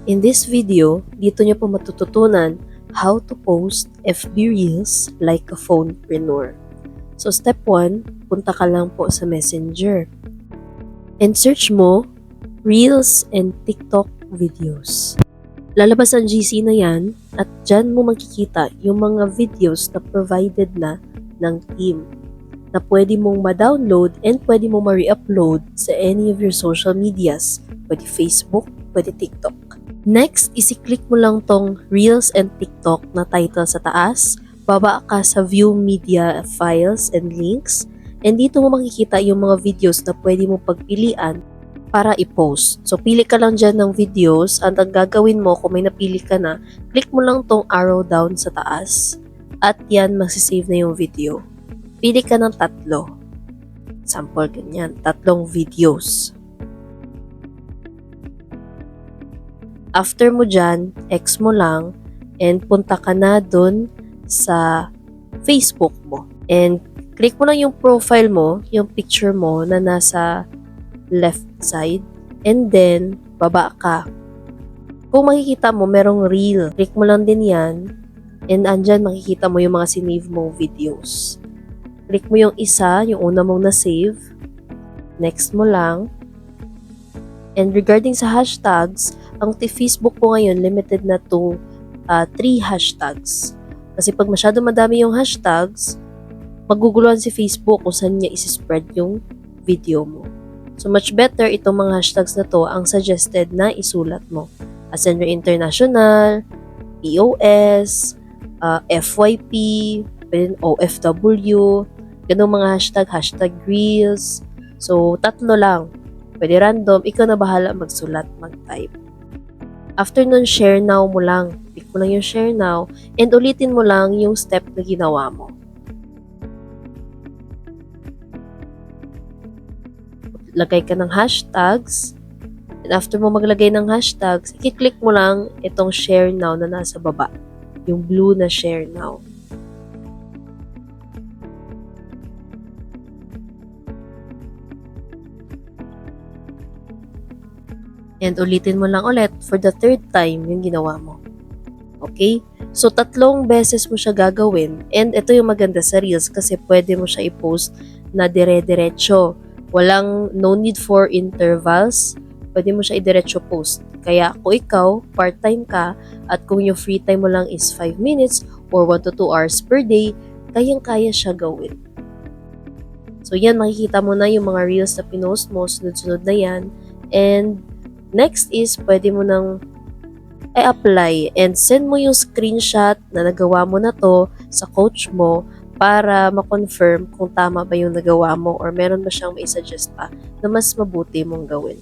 In this video, dito nyo po matututunan how to post FB Reels like a phonepreneur. So step 1, punta ka lang po sa Messenger. And search mo, Reels and TikTok videos. Lalabas ang GC na yan at dyan mo makikita yung mga videos na provided na ng team na pwede mong ma-download and pwede mong ma-re-upload sa any of your social medias. Pwede Facebook, pwede TikTok. Next, isi-click mo lang tong Reels and TikTok na title sa taas. Baba ka sa View Media Files and Links. And dito mo makikita yung mga videos na pwede mo pagpilian para i-post. So, pili ka lang dyan ng videos. Ang gagawin mo, kung may napili ka na, click mo lang tong arrow down sa taas. At yan, magsisave na yung video. Pili ka ng 3. Sample ganyan, 3 videos. After mo dyan, X mo lang, and punta ka na dun sa Facebook mo. And click mo lang yung profile mo, yung picture mo na nasa left side, and then baba ka. Kung makikita mo, merong reel. Click mo lang din yan, and andyan makikita mo yung mga sinave mong videos. Click mo yung isa, yung una mong na-save. Next mo lang. And regarding sa hashtags, ang Facebook po ngayon limited na to 3 hashtags. Kasi pag masyado madami yung hashtags, maguguluhan si Facebook kung saan niya isi-spread yung video mo. So much better itong mga hashtags na to ang suggested na isulat mo. Ascender International, POS, FYP, OFW, ganun mga hashtag Reels. So 3 lang. Pwede random, ikaw na bahala magsulat, mag-type. After nun, share now mo lang. Click mo lang yung share now and ulitin mo lang yung step na ginawa mo. Lagay ka ng hashtags. And after mo maglagay ng hashtags, i-click mo lang itong share now na nasa baba. Yung blue na share now. And ulitin mo lang ulit for the 3rd time yung ginawa mo. Okay? So, 3 beses mo siya gagawin. And ito yung maganda sa Reels kasi pwede mo siya i-post na dire-diretso. No need for intervals. Pwede mo siya i-diretso post. Kaya kung ikaw, part-time ka, at kung yung free time mo lang is 5 minutes or 1 to 2 hours per day, kayang-kaya siya gawin. So, yan, makikita mo na yung mga Reels na pinost mo, sunod-sunod na yan. And next is, pwede mo nang i-apply and send mo yung screenshot na nagawa mo na to sa coach mo para ma-confirm kung tama ba yung nagawa mo or meron ba siyang mai-suggest pa na mas mabuti mong gawin.